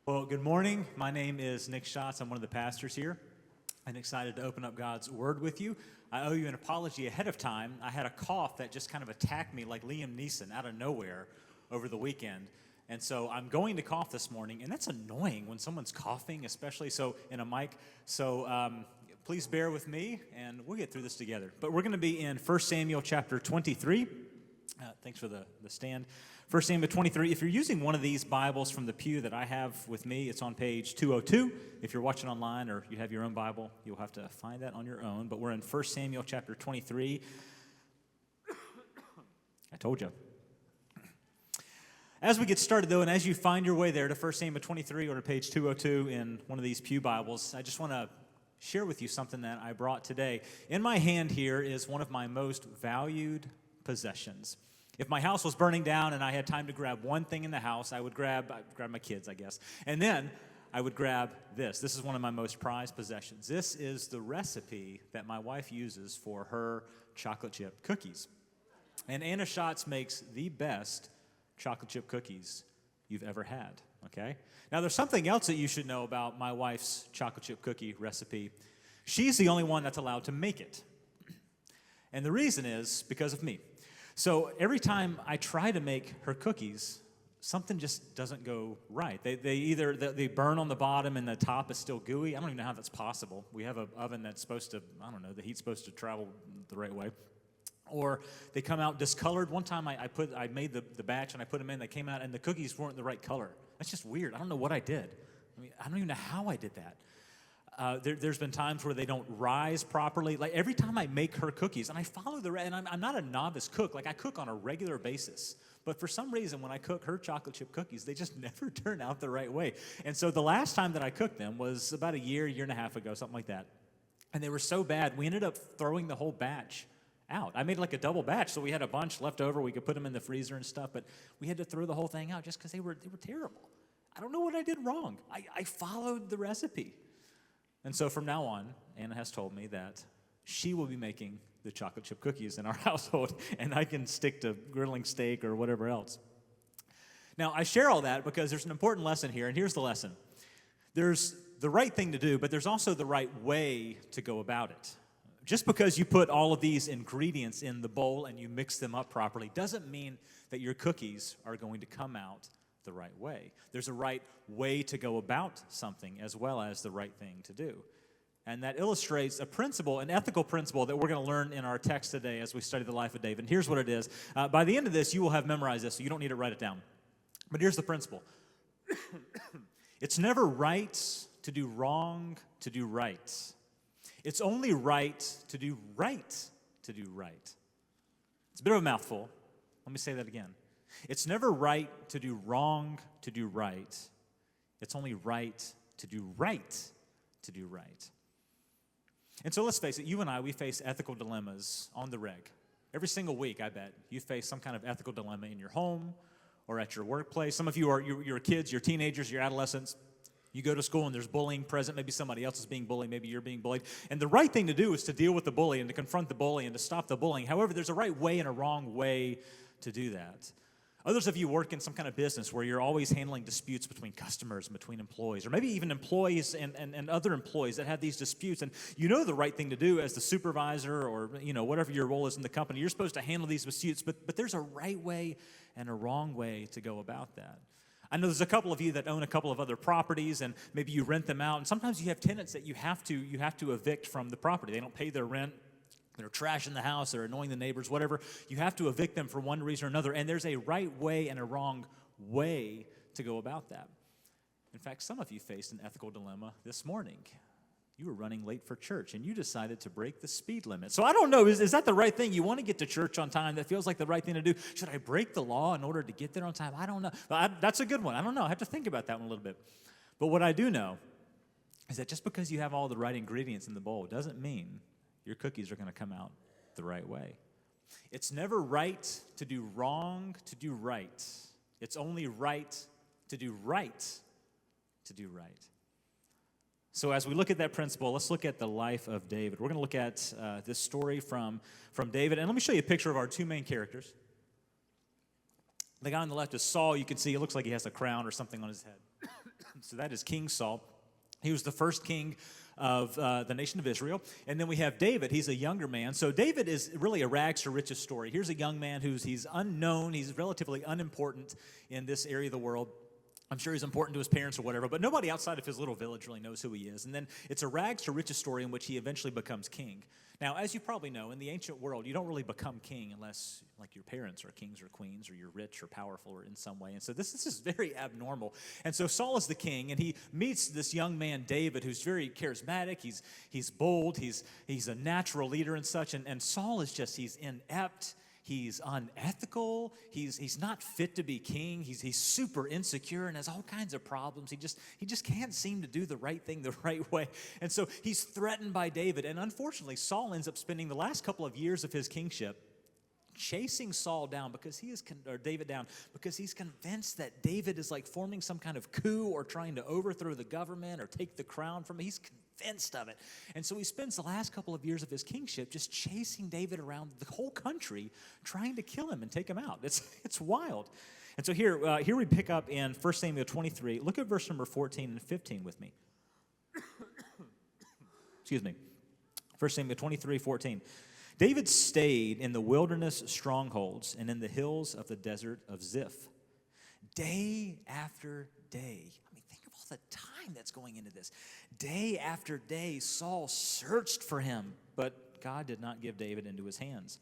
Well, good morning. My name is Nick Schatz. I'm one of the pastors here. I'm excited to open up God's Word with you. I owe you an apology ahead of time. I had a cough that just kind of attacked me like Liam Neeson out of nowhere over the weekend. And so I'm going to cough this morning, and that's annoying when someone's coughing, especially so in a mic. So please bear with me, and we'll get through this together. But we're going to be in 1 Samuel chapter 23. Thanks for the stand. 1 Samuel 23. If you're using one of these Bibles from the pew that I have with me, it's on page 202. If you're watching online or you have your own Bible, you'll have to find that on your own. But we're in 1 Samuel chapter 23. I told you. As we get started, though, and as you find your way there to 1 Samuel 23 or to page 202 in one of these pew Bibles, I just want to share with you something that I brought today. In my hand here is one of my most valued possessions. If my house was burning down and I had time to grab one thing in the house, I'd grab my kids, I guess. And then I would grab this. This is one of my most prized possessions. This is the recipe that my wife uses for her chocolate chip cookies. And Anna Schatz makes the best chocolate chip cookies you've ever had, okay? Now, there's something else that you should know about my wife's chocolate chip cookie recipe. She's the only one that's allowed to make it. And the reason is because of me. So every time I try to make her cookies, something just doesn't go right. They burn on the bottom and the top is still gooey. I don't even know how that's possible. We have an oven that's supposed to, the heat's supposed to travel the right way. Or they come out discolored. One time I made the batch and I put them in, they came out and the cookies weren't the right color. That's just weird. I don't know what I did. I don't even know how I did that. There's been times where they don't rise properly. Like every time I make her cookies, and I follow and I'm not a novice cook. Like I cook on a regular basis. But for some reason, when I cook her chocolate chip cookies, they just never turn out the right way. And so the last time that I cooked them was about a year and a half ago, something like that. And they were so bad, we ended up throwing the whole batch out. I made like a double batch, so we had a bunch left over. We could put them in the freezer and stuff, but we had to throw the whole thing out just because they were terrible. I don't know what I did wrong. I followed the recipe. And so from now on, Anna has told me that she will be making the chocolate chip cookies in our household, and I can stick to grilling steak or whatever else. Now, I share all that because there's an important lesson here, and here's the lesson. There's the right thing to do, but there's also the right way to go about it. Just because you put all of these ingredients in the bowl and you mix them up properly doesn't mean that your cookies are going to come out the right way. There's a right way to go about something as well as the right thing to do. And that illustrates a principle, an ethical principle that we're going to learn in our text today as we study the life of David. And here's what it is. By the end of this, you will have memorized this, so you don't need to write it down. But here's the principle. It's never right to do wrong to do right. It's only right to do right to do right. It's a bit of a mouthful. Let me say that again. It's never right to do wrong to do right. It's only right to do right to do right. And so let's face it, you and I, we face ethical dilemmas on the reg. Every single week, I bet, you face some kind of ethical dilemma in your home or at your workplace. Some of you you're kids, you're teenagers, you're adolescents. You go to school and there's bullying present. Maybe somebody else is being bullied. Maybe you're being bullied. And the right thing to do is to deal with the bully and to confront the bully and to stop the bullying. However, there's a right way and a wrong way to do that. Others of you work in some kind of business where you're always handling disputes between customers and between employees, or maybe even employees and other employees that have these disputes. And you know the right thing to do as the supervisor or whatever your role is in the company. You're supposed to handle these disputes, but there's a right way and a wrong way to go about that. I know there's a couple of you that own a couple of other properties, and maybe you rent them out. And sometimes you have tenants that you have to evict from the property. They don't pay their rent. They're trashing the house, they're annoying the neighbors, whatever. You have to evict them for one reason or another, and there's a right way and a wrong way to go about that. In fact, some of you faced an ethical dilemma this morning. You were running late for church, and you decided to break the speed limit. So I don't know, is that the right thing? You want to get to church on time. That feels like the right thing to do. Should I break the law in order to get there on time? I don't know. That's a good one. I don't know. I have to think about that one a little bit. But what I do know is that just because you have all the right ingredients in the bowl doesn't mean your cookies are going to come out the right way. It's never right to do wrong to do right. It's only right to do right to do right. So as we look at that principle, let's look at the life of David. We're going to look at this story from David. And let me show you a picture of our two main characters. The guy on the left is Saul. You can see it looks like he has a crown or something on his head. So that is King Saul. He was the first king of the nation of Israel. And then we have David. He's a younger man. So David is really a rags to riches story. Here's a young man he's unknown. He's relatively unimportant in this area of the world. I'm sure he's important to his parents or whatever, but nobody outside of his little village really knows who he is. And then it's a rags to riches story in which he eventually becomes king. Now, as you probably know, in the ancient world, you don't really become king unless, like, your parents are kings or queens, or you're rich or powerful or in some way. And so this is very abnormal. And so Saul is the king, and he meets this young man, David, who's very charismatic. He's bold. He's a natural leader and such. And Saul is he's inept. He's unethical. He's not fit to be king. He's super insecure and has all kinds of problems. He just can't seem to do the right thing the right way. And so he's threatened by David. And unfortunately, Saul ends up spending the last couple of years of his kingship chasing Saul down David down because he's convinced that David is like forming some kind of coup or trying to overthrow the government or take the crown from him. He's convinced of it. And so he spends the last couple of years of his kingship just chasing David around the whole country, trying to kill him and take him out. It's wild. And so here we pick up in 1 Samuel 23. Look at verse number 14 and 15 with me. Excuse me. 1 Samuel 23:14. David stayed in the wilderness strongholds and in the hills of the desert of Ziph. Day after day. I mean, think of all the time that's going into this. Day after day, Saul searched for him, but God did not give David into his hands.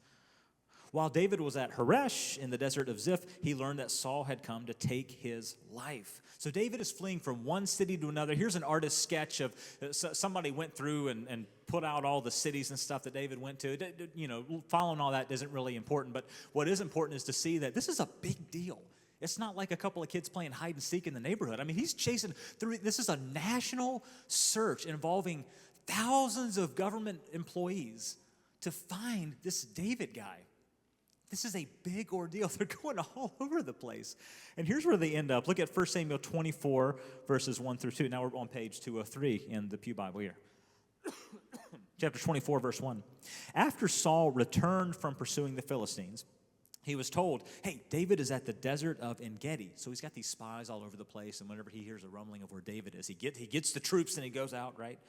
While David was at Hershey in the desert of Ziph, he learned that Saul had come to take his life. So David is fleeing from one city to another. Here's an artist's sketch of somebody went through and put out all the cities and stuff that David went to. You know, following all that isn't really important, but what is important is to see that this is a big deal. It's not like a couple of kids playing hide and seek in the neighborhood. I mean, he's chasing through. This is a national search involving thousands of government employees to find this David guy. This is a big ordeal. They're going all over the place. And here's where they end up. Look at 1 Samuel 24, verses 1 through 2. Now we're on page 203 in the Pew Bible here. Chapter 24, verse 1. After Saul returned from pursuing the Philistines, he was told, hey, David is at the desert of En-Gedi. So he's got these spies all over the place, and whenever he hears a rumbling of where David is, he gets the troops and he goes out, right?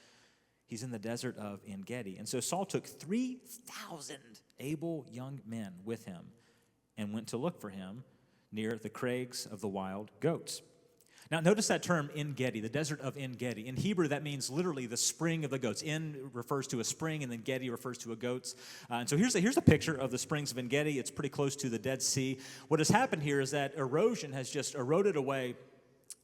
He's in the desert of En-Gedi. And so Saul took 3,000 able young men with him and went to look for him near the crags of the wild goats. Now, notice that term, En-Gedi, the desert of En-Gedi. In Hebrew, that means literally the spring of the goats. En refers to a spring, and then Gedi refers to a goats. And so here's a picture of the springs of En-Gedi. It's pretty close to the Dead Sea. What has happened here is that erosion has just eroded away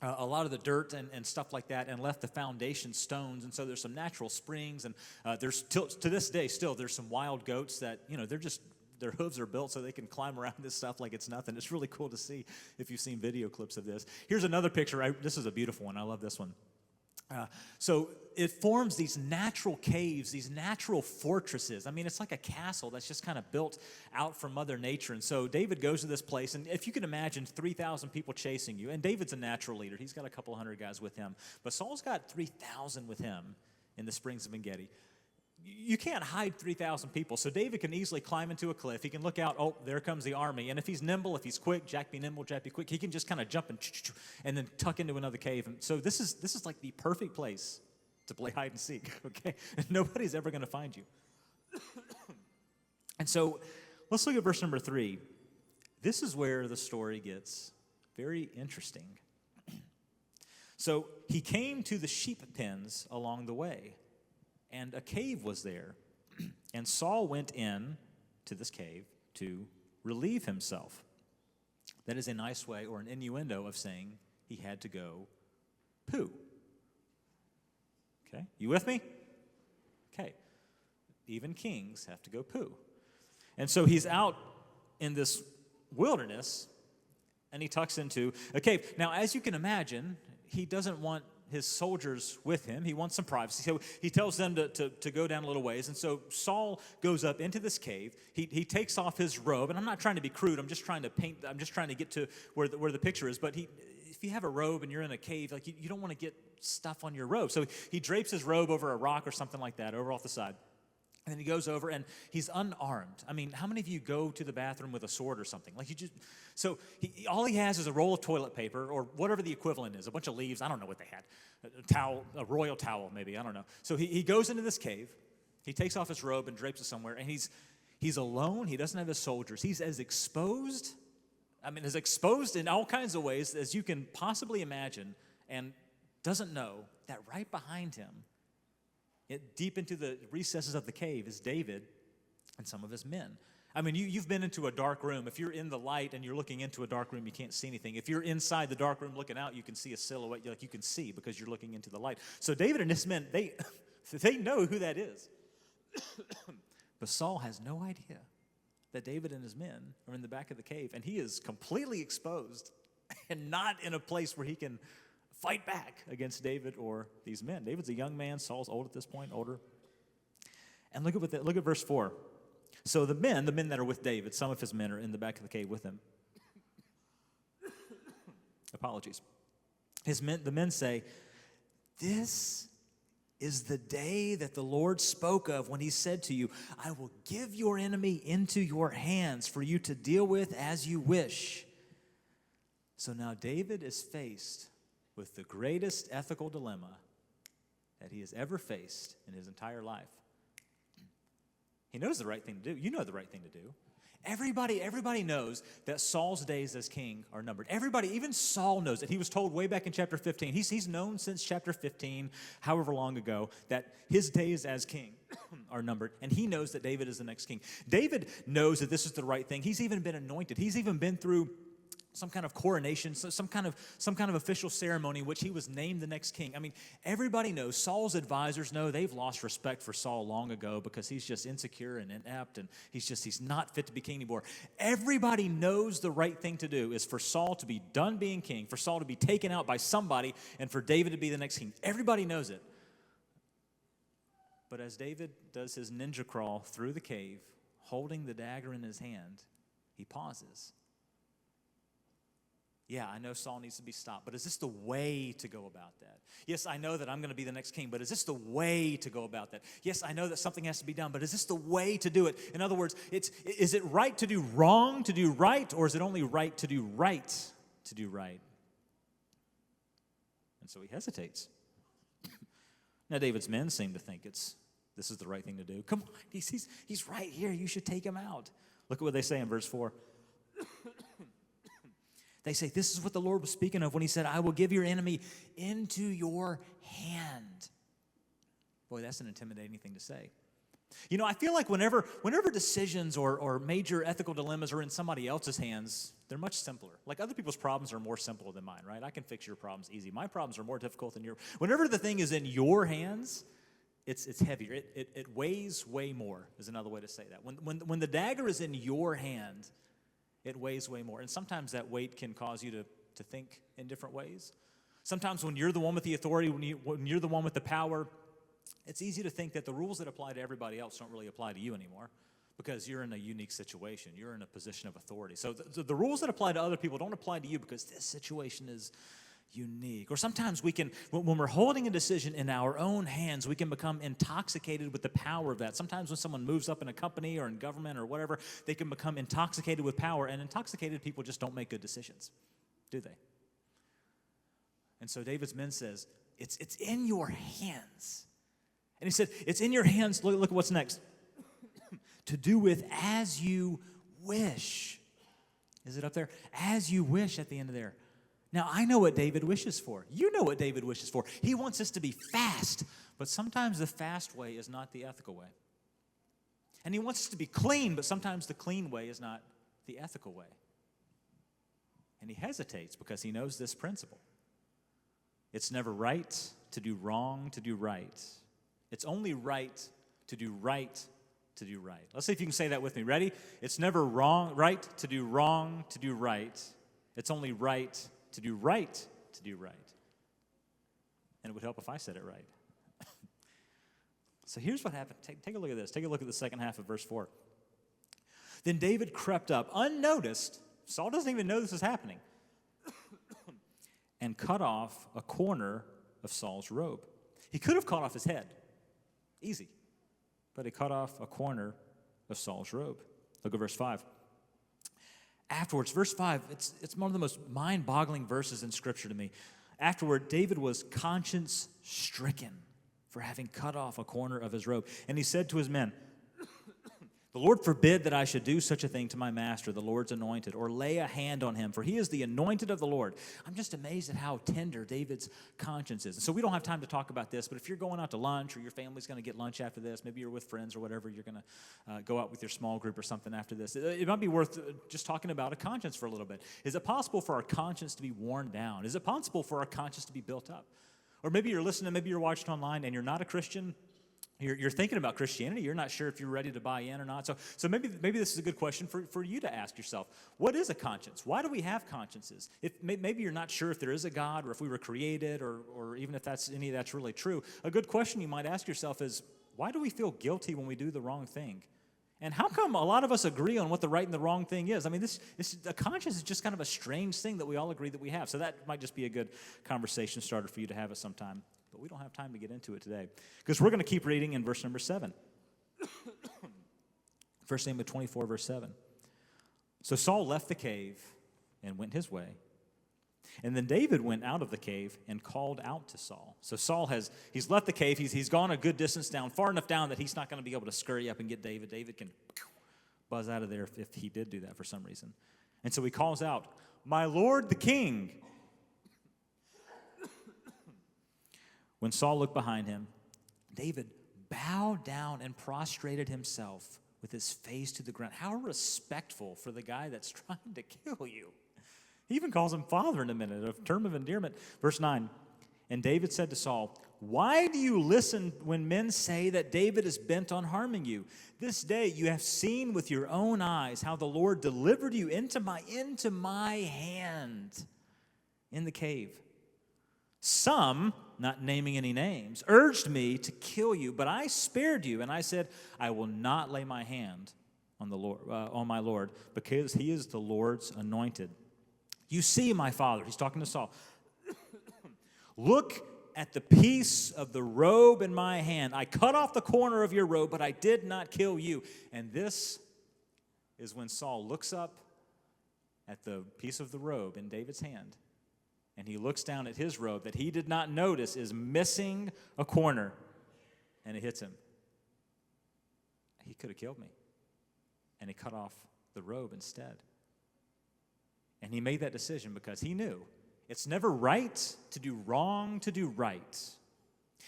a lot of the dirt and stuff like that and left the foundation stones. And so there's some natural springs, and there's to this day still there's some wild goats that, you know, their hooves are built so they can climb around this stuff like it's nothing. It's really cool to see if you've seen video clips of this. Here's another picture. This is a beautiful one. I love this one. So it forms these natural caves, these natural fortresses. I mean, it's like a castle that's just kind of built out from Mother Nature. And so David goes to this place, and if you can imagine 3,000 people chasing you, and David's a natural leader. He's got a couple hundred guys with him. But Saul's got 3,000 with him in the springs of En-Gedi. You can't hide 3,000 people, so David can easily climb into a cliff. He can look out, oh, there comes the army. And if he's nimble, if he's quick, Jack be nimble, Jack be quick, he can just kind of jump and then tuck into another cave. And so this is like the perfect place to play hide and seek, okay? Nobody's ever going to find you. And so let's look at verse number 3. This is where the story gets very interesting. So he came to the sheep pens along the way, and a cave was there, and Saul went in to this cave to relieve himself. That is a nice way or an innuendo of saying he had to go poo. Okay, you with me? Okay, even kings have to go poo. And so he's out in this wilderness, and he tucks into a cave. Now, as you can imagine, he doesn't want his soldiers with him. He wants some privacy. So he tells them to go down a little ways. And so Saul goes up into this cave. He takes off his robe. And I'm not trying to be crude. I'm just trying to get to where the picture is. But if you have a robe and you're in a cave, like you don't want to get stuff on your robe. So he drapes his robe over a rock or something like that, over off the side. And then he goes over and he's unarmed. I mean, how many of you go to the bathroom with a sword or something? Like all he has is a roll of toilet paper or whatever the equivalent is, a bunch of leaves. I don't know what they had. A towel, a royal towel maybe, I don't know. So he goes into this cave. He takes off his robe and drapes it somewhere. And he's alone. He doesn't have his soldiers. He's as exposed in all kinds of ways as you can possibly imagine, and doesn't know that right behind him, deep into the recesses of the cave, is David and some of his men. I mean, you've been into a dark room. If you're in the light and you're looking into a dark room, you can't see anything. If you're inside the dark room looking out, you can see a silhouette, like you can see because you're looking into the light. So David and his men, they know who that is. But Saul has no idea that David and his men are in the back of the cave, and he is completely exposed and not in a place where he can fight back against David or these men. David's a young man. Saul's old at this point, older. And look at verse 4. So the men that are with David, some of his men are in the back of the cave with him. Apologies. The men say, "This is the day that the Lord spoke of when he said to you, 'I will give your enemy into your hands for you to deal with as you wish.'" So now David is faced with the greatest ethical dilemma that he has ever faced in his entire life. He knows the right thing to do. You know the right thing to do. Everybody knows that Saul's days as king are numbered. Everybody, even Saul knows it. He was told way back in chapter 15. He's known since chapter 15, however long ago, that his days as king are numbered. And he knows that David is the next king. David knows that this is the right thing. He's even been anointed. He's even been through some kind of coronation, some kind of official ceremony in which he was named the next king. I mean, everybody knows. Saul's advisors know. They've lost respect for Saul long ago because he's just insecure and inept, and he's not fit to be king anymore. Everybody knows the right thing to do is for Saul to be done being king, for Saul to be taken out by somebody, and for David to be the next king. Everybody knows it. But as David does his ninja crawl through the cave, holding the dagger in his hand, he pauses. Yeah, I know Saul needs to be stopped, but is this the way to go about that? Yes, I know that I'm going to be the next king, but is this the way to go about that? Yes, I know that something has to be done, but is this the way to do it? In other words, is it right to do wrong to do right, or is it only right to do right to do right? And so he hesitates. Now, David's men seem to think this is the right thing to do. Come on, he's right here. You should take him out. Look at what they say in verse 4. They say, "This is what the Lord was speaking of when he said, 'I will give your enemy into your hand.'" Boy, that's an intimidating thing to say. You know, I feel like whenever decisions or major ethical dilemmas are in somebody else's hands, they're much simpler. Like, other people's problems are more simple than mine, right? I can fix your problems easy. My problems are more difficult than yours. Whenever the thing is in your hands, it's heavier. It weighs way more, is another way to say that. When the dagger is in your hand, it weighs way more. And sometimes that weight can cause you to think in different ways. Sometimes when you're the one with the authority, when you're the one with the power, it's easy to think that the rules that apply to everybody else don't really apply to you anymore because you're in a unique situation. You're in a position of authority. So the rules that apply to other people don't apply to you because this situation is unique. Or sometimes when we're holding a decision in our own hands, we can become intoxicated with the power of that. Sometimes when someone moves up in a company or in government or whatever, they can become intoxicated with power, and intoxicated people just don't make good decisions, do they? And so David's men says, it's in your hands. And he said, it's in your hands, look at what's next, to do with as you wish. Is it up there? As you wish at the end of there. Now, I know what David wishes for. You know what David wishes for. He wants us to be fast, but sometimes the fast way is not the ethical way. And he wants us to be clean, but sometimes the clean way is not the ethical way. And he hesitates because he knows this principle. It's never right to do wrong to do right. It's only right to do right to do right. Let's see if you can say that with me. Ready? It's never right to do wrong to do right. It's only right to do right to do right. And it would help if I said it right. So here's what happened. Take a look at this. Take a look at the second half of verse 4. Then David crept up unnoticed. Saul doesn't even know this is happening. And cut off a corner of Saul's robe. He could have cut off his head. Easy. but he cut off a corner of Saul's robe. Look at verse 5. Afterwards, verse 5, it's one of the most mind-boggling verses in Scripture to me. Afterward, David was conscience-stricken for having cut off a corner of his robe. And he said to his men, "The Lord forbid that I should do such a thing to my master, the Lord's anointed, or lay a hand on him, for he is the anointed of the Lord." I'm just amazed at how tender David's conscience is. And so we don't have time to talk about this, but if you're going out to lunch or your family's going to get lunch after this, maybe you're with friends or whatever, you're going to go out with your small group or something after this, it might be worth just talking about a conscience for a little bit. Is it possible for our conscience to be worn down? Is it possible for our conscience to be built up? Or maybe you're listening, maybe you're watching online and you're not a Christian. You're thinking about Christianity. You're not sure if you're ready to buy in or not. So maybe this is a good question for you to ask yourself. What is a conscience? Why do we have consciences? Maybe you're not sure if there is a God or if we were created or even if any of that's really true. A good question you might ask yourself is, why do we feel guilty when we do the wrong thing? And how come a lot of us agree on what the right and the wrong thing is? I mean, a conscience is just kind of a strange thing that we all agree that we have. So that might just be a good conversation starter for you to have at some time. But we don't have time to get into it today because we're going to keep reading in verse number 7. 1 Samuel 24, verse 7. So Saul left the cave and went his way. And then David went out of the cave and called out to Saul. So he's left the cave. He's gone a good distance down, far enough down that he's not going to be able to scurry up and get David. David can buzz out of there if he did do that for some reason. And so he calls out, "My lord the king." When Saul looked behind him, David bowed down and prostrated himself with his face to the ground. How respectful for the guy that's trying to kill you. He even calls him father in a minute, a term of endearment. Verse 9, and David said to Saul, "Why do you listen when men say that David is bent on harming you? This day you have seen with your own eyes how the Lord delivered you into my hand in the cave. Some, not naming any names, urged me to kill you, but I spared you, and I said, I will not lay my hand on my Lord, because he is the Lord's anointed. You see, my father," he's talking to Saul, "look at the piece of the robe in my hand. I cut off the corner of your robe, but I did not kill you." And this is when Saul looks up at the piece of the robe in David's hand, and he looks down at his robe that he did not notice is missing a corner, and it hits him. He could have killed me. And he cut off the robe instead. And he made that decision because he knew it's never right to do wrong to do right.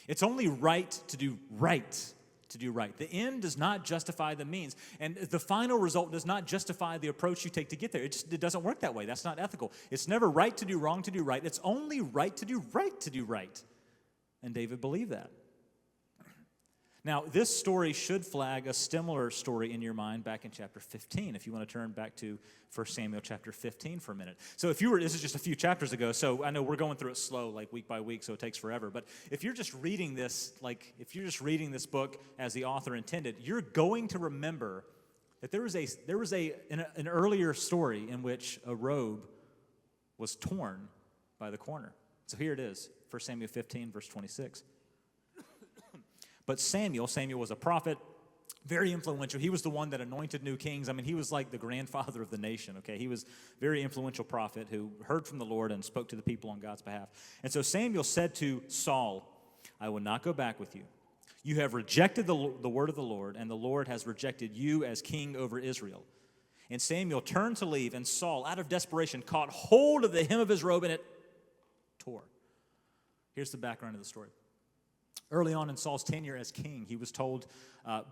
It's only right to do right to do right. The end does not justify the means. And the final result does not justify the approach you take to get there. It doesn't work that way. That's not ethical. It's never right to do wrong to do right. It's only right to do right to do right. And David believed that. Now, this story should flag a similar story in your mind back in chapter 15, if you want to turn back to 1 Samuel chapter 15 for a minute. So this is just a few chapters ago, so I know we're going through it slow, like week by week, so it takes forever. But if you're just reading this, book as the author intended, you're going to remember that there was an earlier story in which a robe was torn by the corner. So here it is, 1 Samuel 15, verse 26. But Samuel was a prophet, very influential. He was the one that anointed new kings. I mean, he was like the grandfather of the nation, okay? He was a very influential prophet who heard from the Lord and spoke to the people on God's behalf. And so Samuel said to Saul, "I will not go back with you. You have rejected the word of the Lord, and the Lord has rejected you as king over Israel." And Samuel turned to leave, and Saul, out of desperation, caught hold of the hem of his robe, and it tore. Here's the background of the story. Early on in Saul's tenure as king, he was told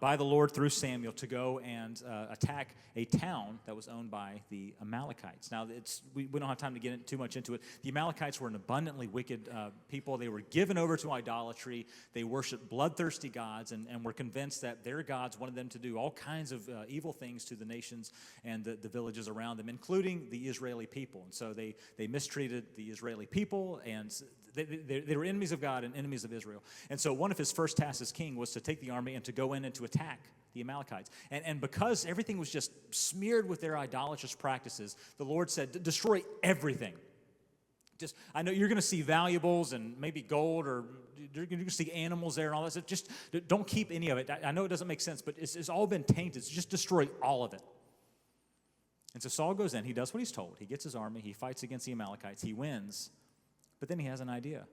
by the Lord through Samuel to go and attack a town that was owned by the Amalekites. Now, we don't have time to get too much into it. The Amalekites were an abundantly wicked people. They were given over to idolatry. They worshiped bloodthirsty gods and were convinced that their gods wanted them to do all kinds of evil things to the nations and the villages around them, including the Israeli people. And so they mistreated the Israeli people, and they were enemies of God and enemies of Israel. And so one of his first tasks as king was to take the army and to go in and to attack the Amalekites. And because everything was just smeared with their idolatrous practices, the Lord said, destroy everything. I know you're going to see valuables and maybe gold or you're going to see animals there and all that. So just don't keep any of it. I know it doesn't make sense, but it's all been tainted. So just destroy all of it. And so Saul goes in. He does what he's told. He gets his army. He fights against the Amalekites. He wins. But then he has an idea.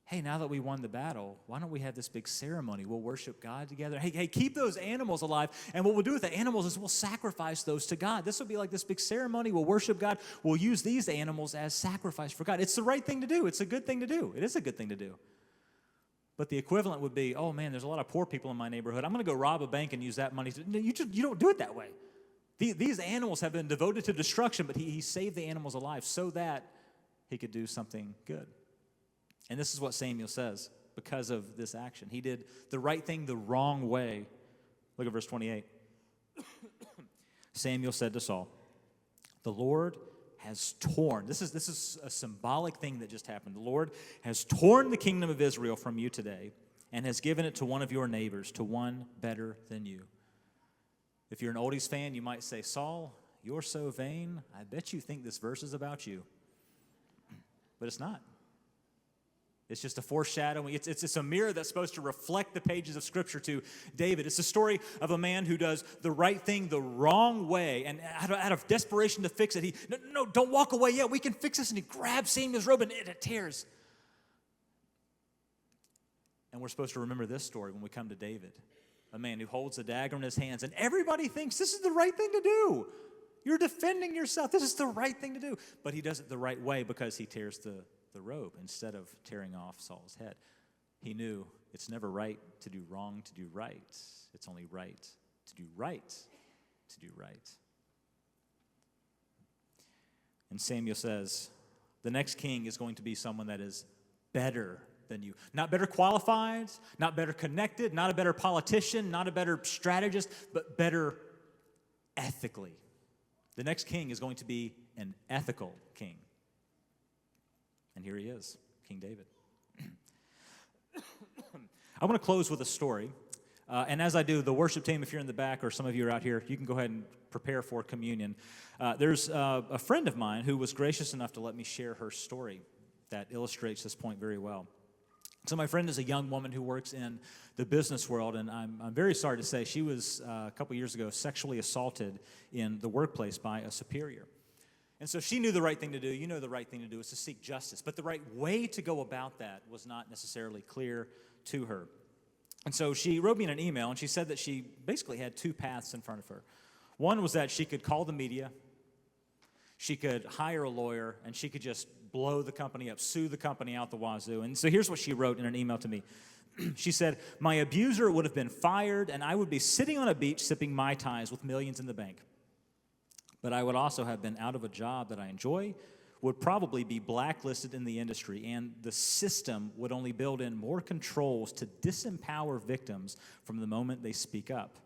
Hey, now that we won the battle, why don't we have this big ceremony? We'll worship God together. Hey, keep those animals alive. And what we'll do with the animals is we'll sacrifice those to God. This will be like this big ceremony. We'll worship God. We'll use these animals as sacrifice for God. It's the right thing to do. It's a good thing to do. It is a good thing to do. But the equivalent would be, oh, man, there's a lot of poor people in my neighborhood. I'm going to go rob a bank and use that money. No, you don't do it that way. These animals have been devoted to destruction, but he saved the animals alive so that he could do something good. And this is what Samuel says because of this action. He did the right thing the wrong way. Look at verse 28. Samuel said to Saul, the Lord has torn. This is a symbolic thing that just happened. The Lord has torn the kingdom of Israel from you today and has given it to one of your neighbors, to one better than you. If you're an oldies fan, you might say, Saul, you're so vain. I bet you think this verse is about you. But it's not. It's just a foreshadowing. It's a mirror that's supposed to reflect the pages of Scripture to David. It's the story of a man who does the right thing the wrong way, and out of desperation to fix it, no, don't walk away yet. We can fix this. And he grabs Samuel's robe, and it tears. And we're supposed to remember this story when we come to David, a man who holds a dagger in his hands, and everybody thinks this is the right thing to do. You're defending yourself. This is the right thing to do. But he does it the right way because he tears the robe instead of tearing off Saul's head. He knew it's never right to do wrong to do right. It's only right to do right to do right. And Samuel says, the next king is going to be someone that is better than you. Not better qualified, not better connected, not a better politician, not a better strategist, but better ethically. The next king is going to be an ethical king. And here he is, King David. I want to close with a story. And as I do, the worship team, if you're in the back or some of you are out here, you can go ahead and prepare for communion. There's a friend of mine who was gracious enough to let me share her story that illustrates this point very well. So my friend is a young woman who works in the business world, and I'm very sorry to say she was, a couple years ago, sexually assaulted in the workplace by a superior. And so she knew the right thing to do. You know the right thing to do is to seek justice. But the right way to go about that was not necessarily clear to her. And so she wrote me in an email, and she said that she basically had two paths in front of her. One was that she could call the media, she could hire a lawyer, and she could just blow the company up, sue the company out the wazoo. And so here's what she wrote in an email to me. She said, my abuser would have been fired, and I would be sitting on a beach sipping Mai Tais with millions in the bank. But I would also have been out of a job that I enjoy, would probably be blacklisted in the industry, and the system would only build in more controls to disempower victims from the moment they speak up.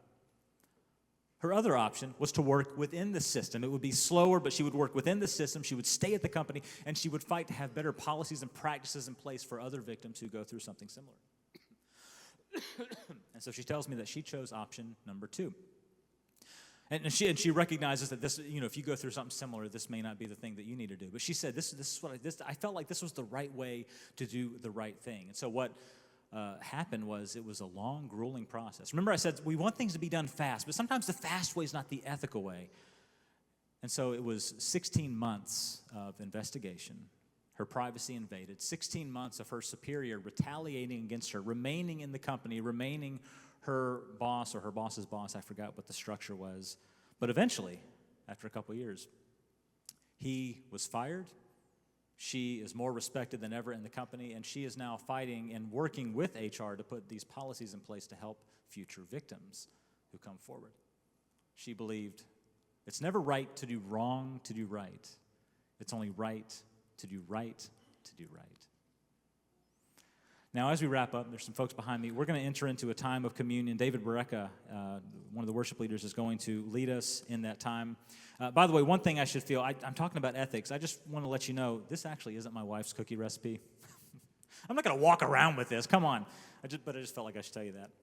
Her other option was to work within the system. It would be slower, but she would work within the system. She would stay at the company, and she would fight to have better policies and practices in place for other victims who go through something similar. And so she tells me that she chose option number 2. And she recognizes that this, if you go through something similar, this may not be the thing that you need to do. But she said, I felt like this was the right way to do the right thing. And so what happened was it was a long, grueling process. Remember I said we want things to be done fast, but sometimes the fast way is not the ethical way. And so it was 16 months of investigation, her privacy invaded, 16 months of her superior retaliating against her, remaining in the company, remaining her boss or her boss's boss, I forgot what the structure was. But eventually, after a couple of years, he was fired. She is more respected than ever in the company, and she is now fighting and working with HR to put these policies in place to help future victims who come forward. She believed it's never right to do wrong to do right. It's only right to do right to do right. Now, as we wrap up, there's some folks behind me. We're going to enter into a time of communion. David Bareka, one of the worship leaders, is going to lead us in that time. By the way, one thing I should feel, I'm talking about ethics. I just want to let you know, this actually isn't my wife's cookie recipe. I'm not going to walk around with this. Come on. But I just felt like I should tell you that.